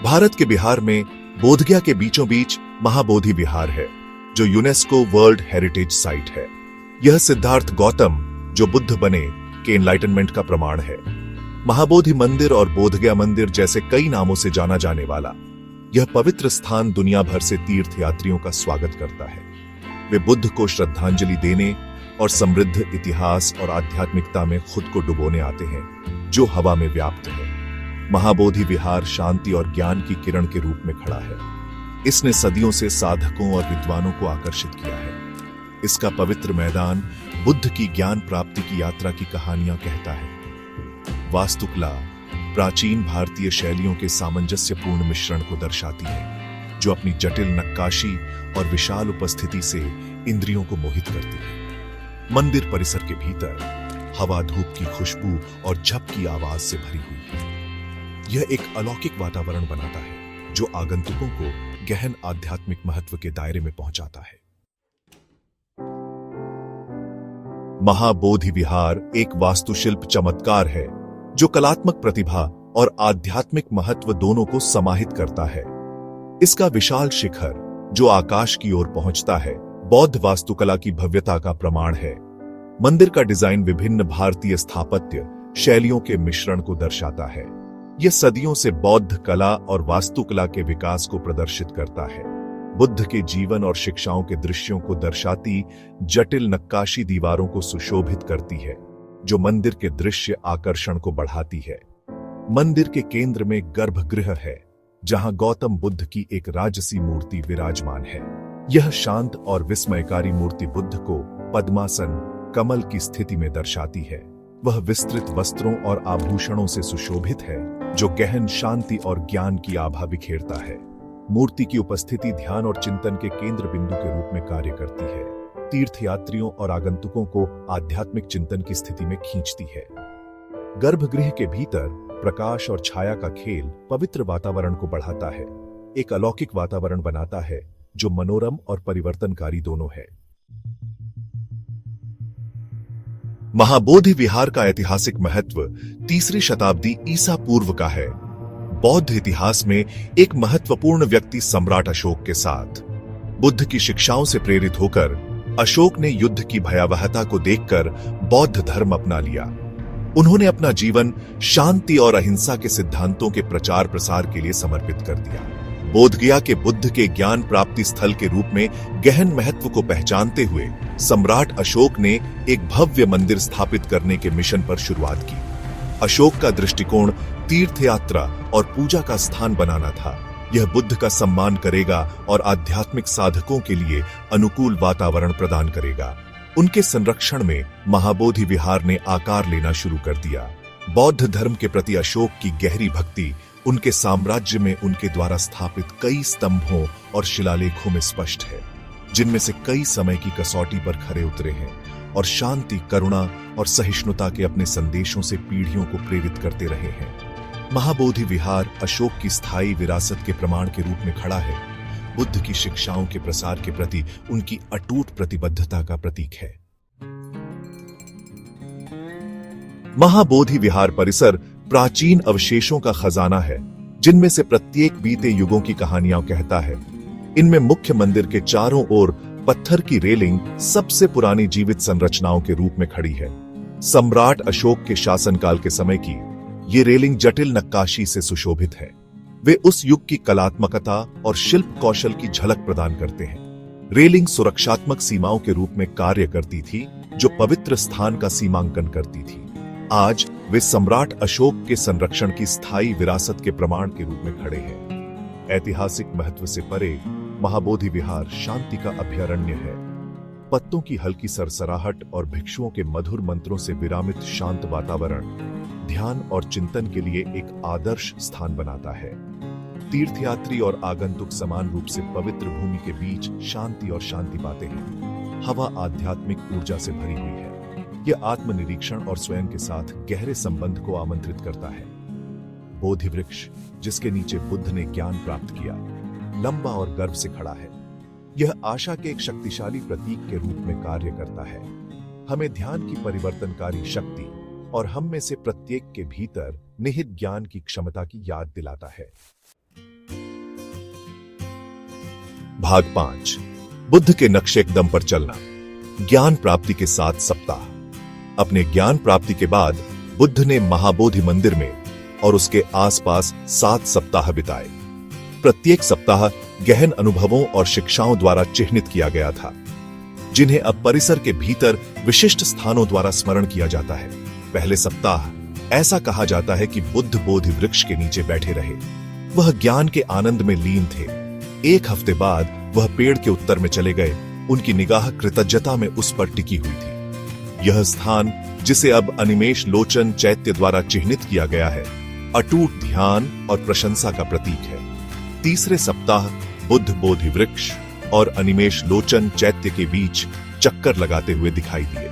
भारत के बिहार में बोधगया के बीचों बीच महाबोधि विहार है, जो यूनेस्को वर्ल्ड हेरिटेज साइट है। यह सिद्धार्थ गौतम, जो बुद्ध बने, के एनलाइटनमेंट का प्रमाण है। महाबोधि मंदिर और बोधगया मंदिर जैसे कई नामों से जाना जाने वाला यह पवित्र स्थान दुनिया भर से तीर्थयात्रियों का स्वागत करता है। वे बुद्ध को श्रद्धांजलि देने और समृद्ध इतिहास और आध्यात्मिकता में खुद को डुबोने आते हैं, जो हवा में व्याप्त है। महाबोधि विहार शांति और ज्ञान की किरण के रूप में खड़ा है। इसने सदियों से साधकों और विद्वानों को आकर्षित किया है। इसका पवित्र मैदान बुद्ध की ज्ञान प्राप्ति की यात्रा की कहानियां कहता है। वास्तुकला प्राचीन भारतीय शैलियों के सामंजस्यपूर्ण मिश्रण को दर्शाती है, जो अपनी जटिल नक्काशी और विशाल उपस्थिति से इंद्रियों को मोहित करती है। मंदिर परिसर के भीतर हवा धूप की खुशबू और झप की आवाज से भरी हुई है। यह एक अलौकिक वातावरण बनाता है, जो आगंतुकों को गहन आध्यात्मिक महत्व के दायरे में पहुंचाता है। महाबोधि विहार एक वास्तुशिल्प चमत्कार है, जो कलात्मक प्रतिभा और आध्यात्मिक महत्व दोनों को समाहित करता है। इसका विशाल शिखर, जो आकाश की ओर पहुंचता है, बौद्ध वास्तुकला की भव्यता का प्रमाण है। मंदिर का डिजाइन विभिन्न भारतीय स्थापत्य शैलियों के मिश्रण को दर्शाता है। यह सदियों से बौद्ध कला और वास्तुकला के विकास को प्रदर्शित करता है। बुद्ध के जीवन और शिक्षाओं के दृश्यों को दर्शाती जटिल नक्काशी दीवारों को सुशोभित करती है, जो मंदिर के दृश्य आकर्षण को बढ़ाती है। मंदिर के केंद्र में गर्भगृह है, जहां गौतम बुद्ध की एक राजसी मूर्ति विराजमान है। यह शांत और विस्मयकारी मूर्ति बुद्ध को पद्मासन कमल की स्थिति में दर्शाती है। वह विस्तृत वस्त्रों और आभूषणों से सुशोभित है, जो गहन शांति और ज्ञान की आभा बिखेरता है। मूर्ति की उपस्थिति ध्यान और चिंतन के केंद्र बिंदु के रूप में कार्य करती है। तीर्थयात्रियों और आगंतुकों को आध्यात्मिक चिंतन की स्थिति में खींचती है। गर्भगृह के भीतर प्रकाश और छाया का खेल पवित्र वातावरण को बढ़ाता है, एक अलौकिक वातावरण बनाता है, जो मनोरम और परिवर्तनकारी दोनों है। महाबोधि विहार का ऐतिहासिक महत्व 3री शताब्दी ईसा पूर्व का है। बौद्ध इतिहास में एक महत्वपूर्ण व्यक्ति सम्राट अशोक के साथ बुद्ध की शिक्षाओं से प्रेरित होकर अशोक ने युद्ध की भयावहता को देखकर बौद्ध धर्म अपना लिया। उन्होंने अपना जीवन शांति और अहिंसा के सिद्धांतों के प्रचार प्रसार के लिए समर्पित कर दिया। बोधगया के बुद्ध के ज्ञान प्राप्ति स्थल के रूप में गहन महत्व को पहचानते हुए सम्राट अशोक ने एक भव्य मंदिर स्थापित करने के मिशन पर शुरुआत की। अशोक का दृष्टिकोण तीर्थयात्रा और पूजा का स्थान बनाना था। यह बुद्ध का सम्मान करेगा और आध्यात्मिक साधकों के लिए अनुकूल वातावरण प्रदान करेगा। उनके संरक्षण में महाबोधि विहार ने आकार लेना शुरू कर दिया। बौद्ध धर्म के प्रति अशोक की गहरी भक्ति उनके साम्राज्य में उनके द्वारा स्थापित कई स्तंभों और शिलालेखों में स्पष्ट है, जिनमें से कई समय की कसौटी पर खरे उतरे हैं और शांति, करुणा और सहिष्णुता के अपने संदेशों से पीढ़ियों को प्रेरित करते रहे हैं। महाबोधि विहार अशोक की स्थायी विरासत के प्रमाण के रूप में खड़ा है, बुद्ध की शिक्षाओं के प्रसार के प्रति उनकी अटूट प्रतिबद्धता का प्रतीक है। महाबोधि विहार परिसर प्राचीन अवशेषों का खजाना है, जिनमें से प्रत्येक बीते युगों की कहानियां कहता है। इनमें मुख्य मंदिर के चारों ओर पत्थर की रेलिंग सबसे पुरानी जीवित संरचनाओं के रूप में खड़ी है। सम्राट अशोक के शासनकाल के समय की ये रेलिंग जटिल नक्काशी से सुशोभित है। वे उस युग की कलात्मकता और शिल्प कौशल की झलक प्रदान करते हैं। रेलिंग सुरक्षात्मक सीमाओं के रूप में कार्य करती थी, जो पवित्र स्थान का सीमांकन करती थी। आज वे सम्राट अशोक के संरक्षण की स्थायी विरासत के प्रमाण के रूप में खड़े हैं। ऐतिहासिक महत्व से परे महाबोधि विहार शांति का अभयारण्य है। पत्तों की हल्की सरसराहट और भिक्षुओं के मधुर मंत्रों से विरामित शांत वातावरण ध्यान और चिंतन के लिए एक आदर्श स्थान बनाता है। तीर्थयात्री और आगंतुक समान रूप से पवित्र भूमि के बीच शांति और शांति पाते हैं। हवा आध्यात्मिक ऊर्जा से भरी हुई है। यह आत्मनिरीक्षण और स्वयं के साथ गहरे संबंध को आमंत्रित करता है। बोधि वृक्ष, जिसके नीचे बुद्ध ने ज्ञान प्राप्त किया, लंबा और गर्व से खड़ा है। यह आशा के एक शक्तिशाली प्रतीक के रूप में कार्य करता है। हमें ध्यान की परिवर्तनकारी शक्ति और हम में से प्रत्येक के भीतर निहित ज्ञान की क्षमता की याद दिलाता है। भाग 5 बुद्ध के नक्शे कदम पर चलना। ज्ञान प्राप्ति के 7 सप्ताह। अपने ज्ञान प्राप्ति के बाद बुद्ध ने महाबोधि मंदिर में और उसके आसपास 7 सप्ताह बिताए। प्रत्येक सप्ताह गहन अनुभवों और शिक्षाओं द्वारा चिह्नित किया गया था, जिन्हें अब परिसर के भीतर विशिष्ट स्थानों द्वारा स्मरण किया जाता है। पहले सप्ताह ऐसा कहा जाता है कि बुद्ध बोधि वृक्ष के नीचे बैठे रहे। वह ज्ञान के आनंद में लीन थे। 1 हफ्ते बाद वह पेड़ के उत्तर में चले गए। उनकी निगाह कृतज्ञता में उस पर टिकी हुई थी। यह स्थान, जिसे अब अनिमेष लोचन चैत्य द्वारा चिह्नित किया गया है, अटूट ध्यान और प्रशंसा का प्रतीक है। तीसरे सप्ताह बुद्ध बोधि वृक्ष और अनिमेष लोचन चैत्य के बीच चक्कर लगाते हुए दिखाई दिए।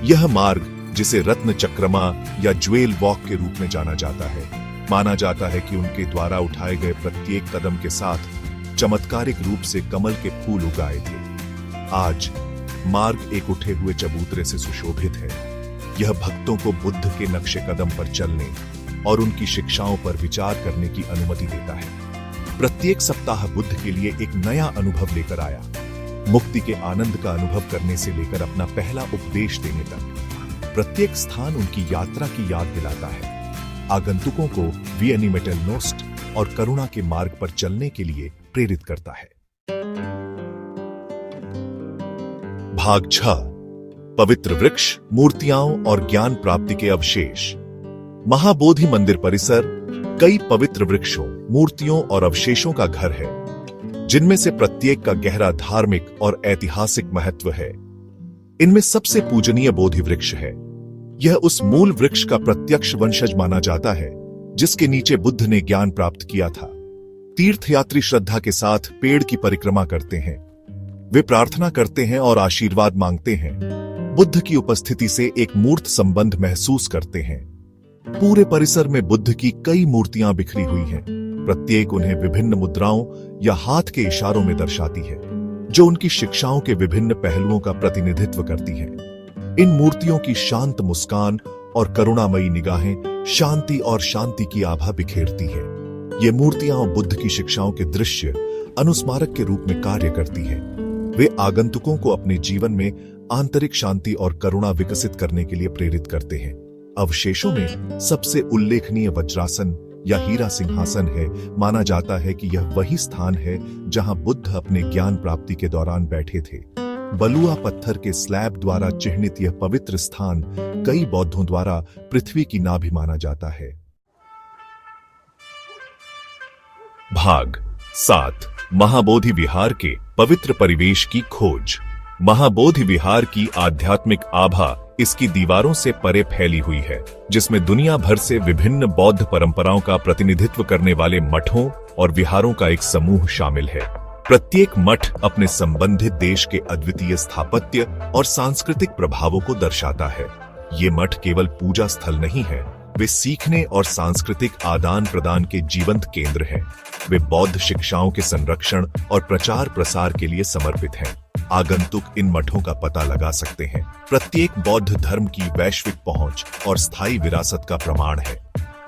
यह मार्ग, जिसे रत्न चक्रमा या ज्वेल वॉक के रूप में जाना जाता है, माना जाता है कि उनके द्वारा उठाए गए प्रत्येक कदम के साथ चमत्कारिक रूप से कमल के फूल उगाए थे। आज मार्ग एक उठे हुए चबूतरे से सुशोभित है। यह भक्तों को बुद्ध के नक्शे कदम पर चलने और उनकी शिक्षाओं पर विचार करने की अनुमति देता है। प्रत्येक सप्ताह बुद्ध के लिए एक नया अनुभव लेकर आया। मुक्ति के आनंद का अनुभव करने से लेकर अपना पहला उपदेश देने तक प्रत्येक स्थान उनकी यात्रा की याद दिलाता है। आगंतुकों को विएनिमेटल नोस्ट और करुणा के मार्ग पर चलने के लिए प्रेरित करता है। भाग 6 पवित्र वृक्ष, मूर्तियां और ज्ञान प्राप्ति के अवशेष। महाबोधि मंदिर परिसर कई पवित्र वृक्षों, मूर्तियों और अवशेषों का घर है, जिनमें से प्रत्येक का गहरा धार्मिक और ऐतिहासिक महत्व है। इनमें सबसे पूजनीय बोधि वृक्ष है। यह उस मूल वृक्ष का प्रत्यक्ष वंशज माना जाता है, जिसके नीचे बुद्ध ने ज्ञान प्राप्त किया था। तीर्थयात्री श्रद्धा के साथ पेड़ की परिक्रमा करते हैं। वे प्रार्थना करते हैं और आशीर्वाद मांगते हैं। बुद्ध की उपस्थिति से एक मूर्त संबंध महसूस करते हैं। पूरे परिसर में बुद्ध की कई मूर्तियां बिखरी हुई हैं। प्रत्येक उन्हें विभिन्न मुद्राओं या हाथ के इशारों में दर्शाती है, जो उनकी शिक्षाओं के विभिन्न पहलुओं का प्रतिनिधित्व करती है। इन मूर्तियों की शांत मुस्कान और करुणामयी निगाहें शांति और शांति की आभा बिखेरती है। ये मूर्तियां बुद्ध की शिक्षाओं के दृश्य अनुस्मारक के रूप में कार्य करती हैं। वे आगंतुकों को अपने जीवन में आंतरिक शांति और करुणा विकसित करने के लिए प्रेरित करते हैं। अवशेषों में सबसे उल्लेखनीय वज्रासन या हीरा सिंहासन है। माना जाता है कि यह वही स्थान है जहां बुद्ध अपने ज्ञान प्राप्ति के दौरान बैठे थे। बलुआ पत्थर के स्लैब द्वारा चिह्नित यह पवित्र स्थान कई बौद्धों द्वारा पृथ्वी की नाभि माना जाता है। भाग 7 महाबोधि विहार के पवित्र परिवेश की खोज। महाबोधि विहार की आध्यात्मिक आभा इसकी दीवारों से परे फैली हुई है, जिसमें दुनिया भर से विभिन्न बौद्ध परंपराओं का प्रतिनिधित्व करने वाले मठों और विहारों का एक समूह शामिल है। प्रत्येक मठ अपने संबंधित देश के अद्वितीय स्थापत्य और सांस्कृतिक प्रभावों को दर्शाता है। ये मठ केवल पूजा स्थल नहीं है, वे सीखने और सांस्कृतिक आदान प्रदान के जीवंत केंद्र हैं। वे बौद्ध शिक्षाओं के संरक्षण और प्रचार प्रसार के लिए समर्पित हैं। आगंतुक इन मठों का पता लगा सकते हैं। प्रत्येक बौद्ध धर्म की वैश्विक पहुंच और स्थायी विरासत का प्रमाण है।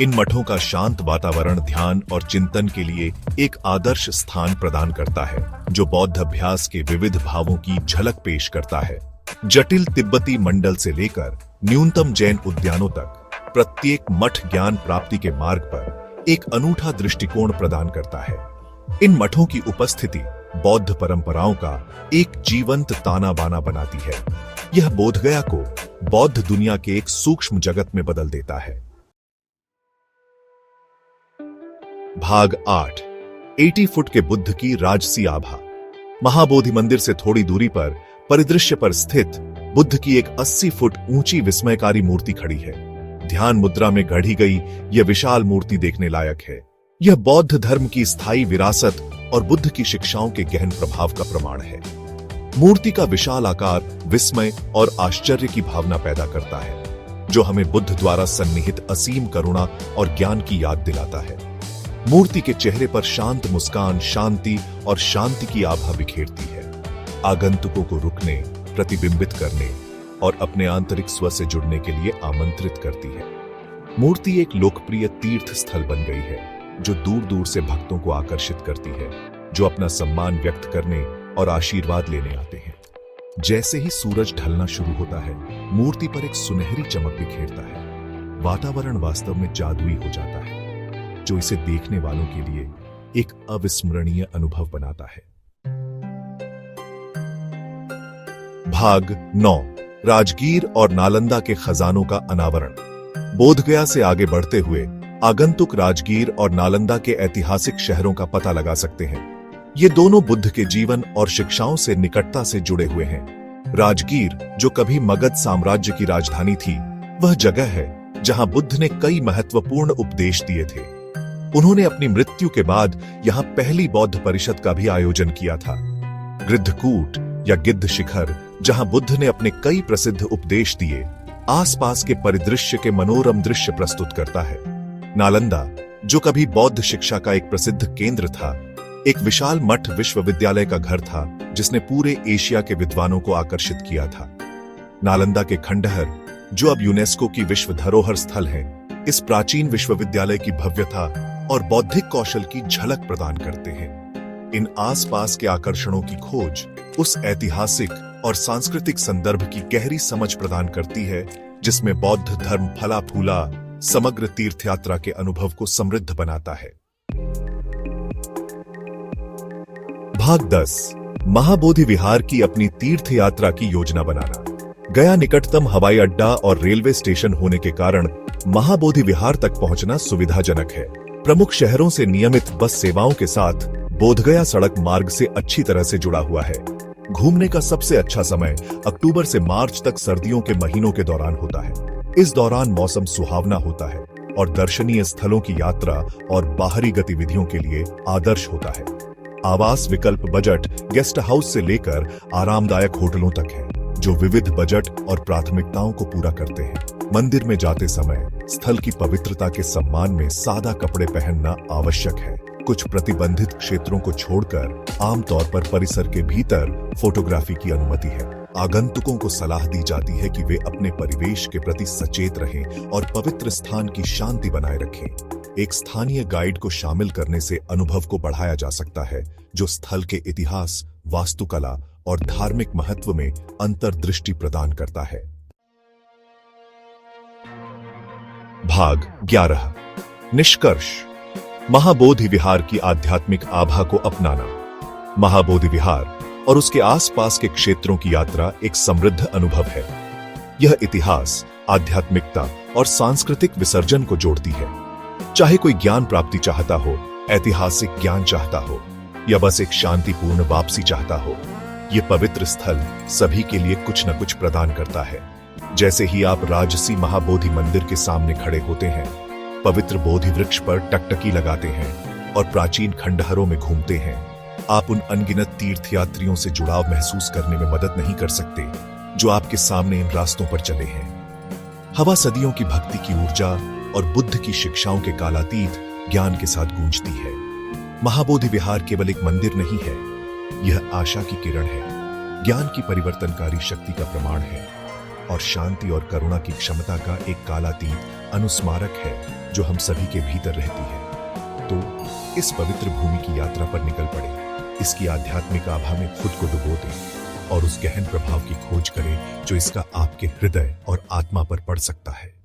इन मठों का शांत वातावरण ध्यान और चिंतन के लिए एक आदर्श स्थान प्रदान करता है, जो बौद्ध अभ्यास के विविध भावों की झलक पेश करता है। जटिल तिब्बती मंडल से लेकर न्यूनतम जैन उद्यानों तक प्रत्येक मठ ज्ञान प्राप्ति के मार्ग पर एक अनूठा दृष्टिकोण प्रदान करता है। इन मठों की उपस्थिति बौद्ध परंपराओं का एक जीवंत ताना बाना बनाती है। यह बोधगया को बौद्ध दुनिया के एक सूक्ष्म जगत में बदल देता है। भाग 8 80 फुट के बुद्ध की राजसी आभा। महाबोधि मंदिर से थोड़ी दूरी पर परिदृश्य पर स्थित बुद्ध की एक 80 फुट ऊंची विस्मयकारी मूर्ति खड़ी है। ध्यान मुद्रा में गढ़ी गई यह विशाल मूर्ति देखने लायक है। यह बौद्ध धर्म की स्थायी विरासत और बुद्ध की शिक्षाओं के गहन प्रभाव का प्रमाण है। मूर्ति का विशाल आकार विस्मय और आश्चर्य की भावना पैदा करता है, जो हमें बुद्ध द्वारा सन्निहित असीम करुणा और ज्ञान की याद दिलाता है। मूर्ति के चेहरे पर शांत मुस्कान शांति और शांति की आभा बिखेरती है, आगंतुकों को रुकने, प्रतिबिंबित करने और अपने आंतरिक स्व से जुड़ने के लिए आमंत्रित करती है। मूर्ति एक लोकप्रिय तीर्थ स्थल बन गई है, जो दूर दूर से भक्तों को आकर्षित करती है। जो अपना सम्मान व्यक्त करने और आशीर्वाद लेने आते हैं। जैसे ही सूरज ढलना शुरू होता है, मूर्ति पर एक सुनहरी चमक बिखेरता है। वातावरण वास्तव में जादुई हो जाता है, जो इसे देखने वालों के लिए एक अविस्मरणीय अनुभव बनाता है। भाग 9, राजगीर और नालंदा के खजानों का अनावरण। बोधगया से आगे बढ़ते हुए आगंतुक राजगीर और नालंदा के ऐतिहासिक शहरों का पता लगा सकते हैं। ये दोनों बुद्ध के जीवन और शिक्षाओं से निकटता से जुड़े हुए हैं। राजगीर, जो कभी मगध साम्राज्य की राजधानी थी, वह जगह है जहां बुद्ध ने कई महत्वपूर्ण उपदेश दिए थे। उन्होंने अपनी मृत्यु के बाद यहां पहली बौद्ध परिषद का भी आयोजन किया था। गृद्धकूट या गिद्ध शिखर, जहां बुद्ध ने अपने कई प्रसिद्ध उपदेश दिए, आसपास के परिदृश्य के मनोरम दृश्य प्रस्तुत करता है। नालंदा, जो कभी बौद्ध शिक्षा का एक प्रसिद्ध केंद्र था, एक विशाल मठ विश्वविद्यालय का घर था जिसने पूरे एशिया के विद्वानों को आकर्षित किया था। नालंदा के खंडहर, जो अब यूनेस्को की विश्व धरोहर स्थल है, इस प्राचीन विश्वविद्यालय की भव्यता और बौद्धिक कौशल की झलक प्रदान करते हैं। इन आसपास के आकर्षणों की खोज उस ऐतिहासिक और सांस्कृतिक संदर्भ की गहरी समझ प्रदान करती है जिसमें बौद्ध धर्म फला फूला समग्र तीर्थयात्रा के अनुभव को समृद्ध बनाता है। भाग 10, महाबोधि विहार की अपनी तीर्थ यात्रा की योजना बनाना। गया निकटतम हवाई अड्डा और रेलवे स्टेशन होने के कारण महाबोधि विहार तक पहुंचना सुविधाजनक है। प्रमुख शहरों से नियमित बस सेवाओं के साथ बोधगया सड़क मार्ग से अच्छी तरह से जुड़ा हुआ है। घूमने का सबसे अच्छा समय अक्टूबर से मार्च तक सर्दियों के महीनों के दौरान होता है। इस दौरान मौसम सुहावना होता है और दर्शनीय स्थलों की यात्रा और बाहरी गतिविधियों के लिए आदर्श होता है। आवास विकल्प बजट गेस्ट हाउस से लेकर आरामदायक होटलों तक है, जो विविध बजट और प्राथमिकताओं को पूरा करते हैं। मंदिर में जाते समय स्थल की पवित्रता के सम्मान में सादा कपड़े पहनना आवश्यक है। कुछ प्रतिबंधित क्षेत्रों को छोड़कर आमतौर पर परिसर के भीतर फोटोग्राफी की अनुमति है। आगंतुकों को सलाह दी जाती है कि वे अपने परिवेश के प्रति सचेत रहें और पवित्र स्थान की शांति बनाए रखें। एक स्थानीय गाइड को शामिल करने से अनुभव को बढ़ाया जा सकता है, जो स्थल के इतिहास, वास्तुकला और धार्मिक महत्व में अंतर्दृष्टि प्रदान करता है। भाग 11, निष्कर्ष। महाबोधि विहार की आध्यात्मिक आभा को अपनाना। महाबोधि विहार और उसके आसपास के क्षेत्रों की यात्रा एक समृद्ध अनुभव है। यह इतिहास, आध्यात्मिकता और सांस्कृतिक विसर्जन को जोड़ती है। चाहे कोई ज्ञान प्राप्ति चाहता हो, ऐतिहासिक ज्ञान चाहता हो या बस एक शांतिपूर्ण वापसी चाहता हो, यह पवित्र स्थल सभी के लिए कुछ न कुछ प्रदान करता है। जैसे ही आप राजसी महाबोधि मंदिर के सामने खड़े होते हैं, पवित्र बोधि वृक्ष पर टकटकी लगाते हैं और प्राचीन खंडहरों में घूमते हैं, आप उन अनगिनत तीर्थयात्रियों से जुड़ाव महसूस करने में मदद नहीं कर सकते जो आपके सामने इन रास्तों पर चले हैं। हवा सदियों की भक्ति की ऊर्जा और बुद्ध की शिक्षाओं के कालातीत ज्ञान के साथ गूंजती है। महाबोधि विहार केवल एक मंदिर नहीं है, यह आशा की किरण है, ज्ञान की परिवर्तनकारी शक्ति का प्रमाण है और शांति और करुणा की क्षमता का एक कालातीत अनुस्मारक है जो हम सभी के भीतर रहती है। तो इस पवित्र भूमि की यात्रा पर निकल पड़े, इसकी आध्यात्मिक आभा में खुद को डुबो दें और उस गहन प्रभाव की खोज करें जो इसका आपके हृदय और आत्मा पर पड़ सकता है।